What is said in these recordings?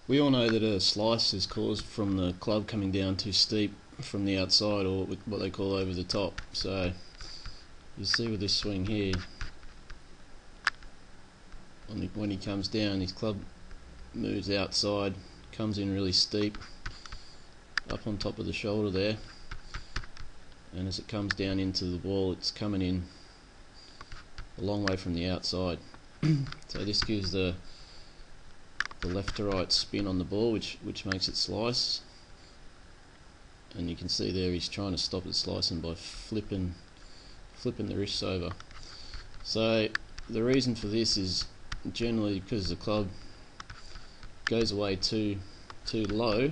We all know that a slice is caused from the club coming down too steep from the outside, or what they call over the top. So you see with this swing here, when he comes down, his club moves outside, comes in really steep, up on top of the shoulder there, and as it comes down into the ball, it's coming in a long way from the outside. So this gives the left to right spin on the ball, which makes it slice. And you can see there he's trying to stop it slicing by flipping the wrists over. So the reason for this is generally because the club goes away too low.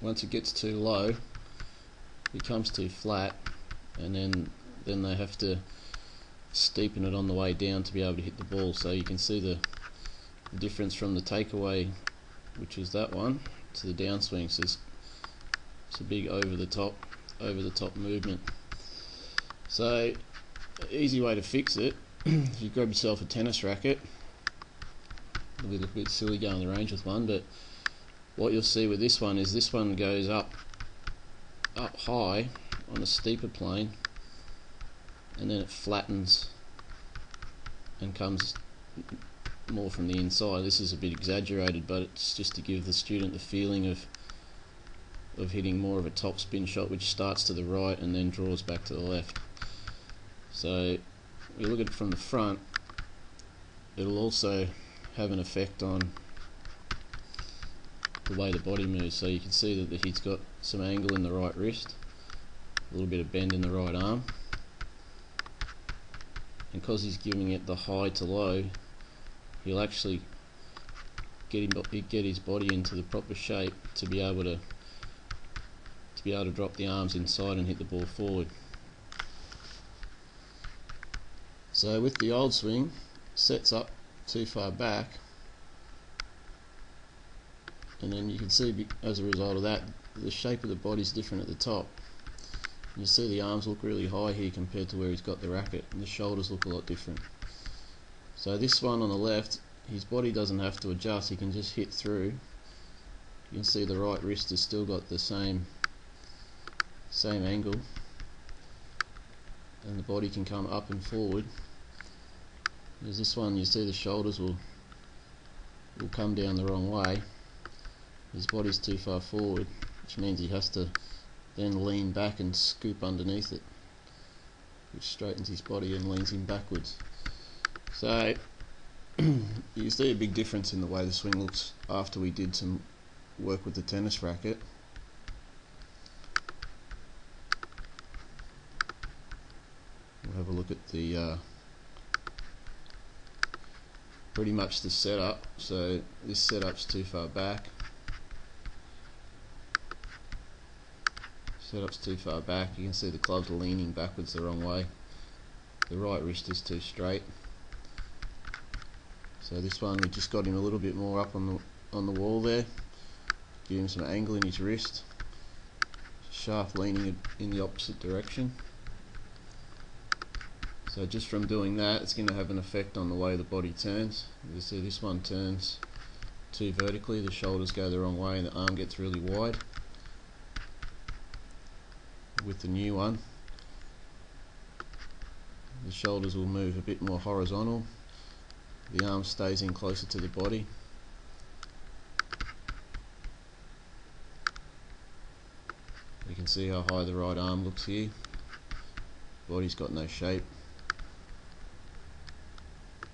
Once it gets too low, it becomes too flat, and then they have to steepen it on the way down to be able to hit the ball. So you can see the difference from the takeaway, which is that one, to the downswing. So it's a big over the top movement. So easy way to fix it, if you grab yourself a tennis racket, it'll look a bit silly going to the range with one, but what you'll see with this one is this one goes up high on a steeper plane, and then it flattens and comes more from the inside. This is a bit exaggerated, but it's just to give the student the feeling of hitting more of a top spin shot, which starts to the right and then draws back to the left. So we look at it from the front, it'll also have an effect on the way the body moves. So you can see that he's got some angle in the right wrist, a little bit of bend in the right arm, and because he's giving it the high to low, he'll actually get his body into the proper shape to be able to drop the arms inside and hit the ball forward. So with the old swing, sets up too far back, and then you can see as a result of that, the shape of the body is different at the top. You see the arms look really high here compared to where he's got the racket, and the shoulders look a lot different. So this one on the left, his body doesn't have to adjust, he can just hit through. You can see the right wrist has still got the same angle, and the body can come up and forward. There's this one, you see the shoulders will come down the wrong way. His body's too far forward, which means he has to then lean back and scoop underneath it, which straightens his body and leans him backwards. So you see a big difference in the way the swing looks after we did some work with the tennis racket. We'll have a look at the pretty much the setup. So this setup's too far back. Setup's too far back. You can see the club's leaning backwards the wrong way. The right wrist is too straight. So this one, we just got him a little bit more up on the wall there. Give him some angle in his wrist. Shaft leaning in the opposite direction. So just from doing that, it's going to have an effect on the way the body turns. You see this one turns too vertically, the shoulders go the wrong way and the arm gets really wide. With the new one, the shoulders will move a bit more horizontal, the arm stays in closer to the body. You can see how high the right arm looks here. Body's got no shape.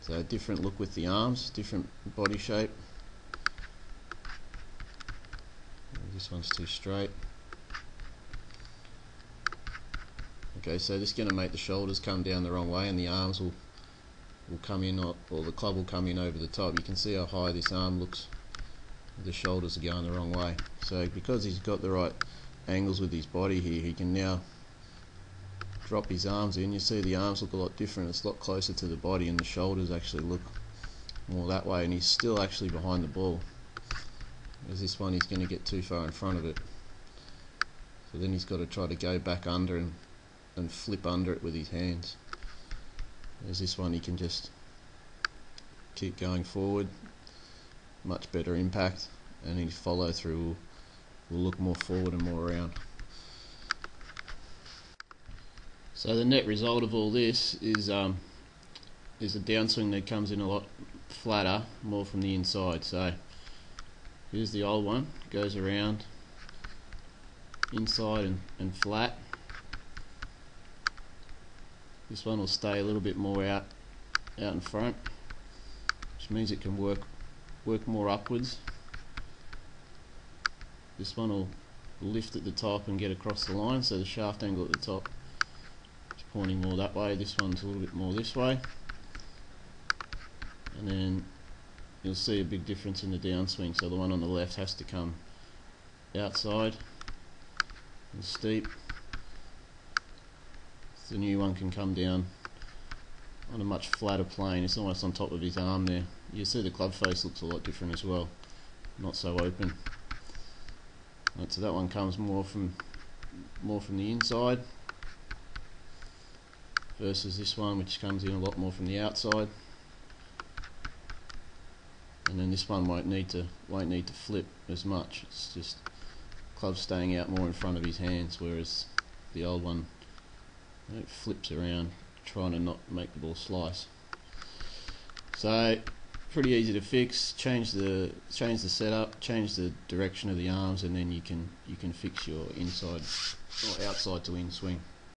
So a different look with the arms, different body shape. This one's too straight. Okay, so this is going to make the shoulders come down the wrong way and the arms will come in, or the club will come in over the top. You can see how high this arm looks. The shoulders are going the wrong way. So because he's got the right angles with his body here, he can now drop his arms in. You see the arms look a lot different, it's a lot closer to the body, and the shoulders actually look more that way, and he's still actually behind the ball. Whereas this one, he's going to get too far in front of it. So then he's got to try to go back under and flip under it with his hands. Whereas this one, he can just keep going forward much better impact, and his follow through will look more forward and more round. So the net result of all this is a downswing that comes in a lot flatter, more from the inside. So here's the old one, goes around inside and flat. This one will stay a little bit more out in front, which means it can work more upwards. This one will lift at the top and get across the line, so the shaft angle at the top is pointing more that way. This one's a little bit more this way, and then you'll see a big difference in the downswing. So the one on the left has to come outside and steep. The new one can come down on a much flatter plane. It's almost on top of his arm there. You see the club face looks a lot different as well, not so open. Right, so that one comes more from the inside versus this one, which comes in a lot more from the outside. And then this one won't need to flip as much. It's just club staying out more in front of his hands, whereas the old one, it flips around trying to not make the ball slice. So pretty easy to fix. Change the setup, change the direction of the arms, and then you can fix your inside or outside to in swing.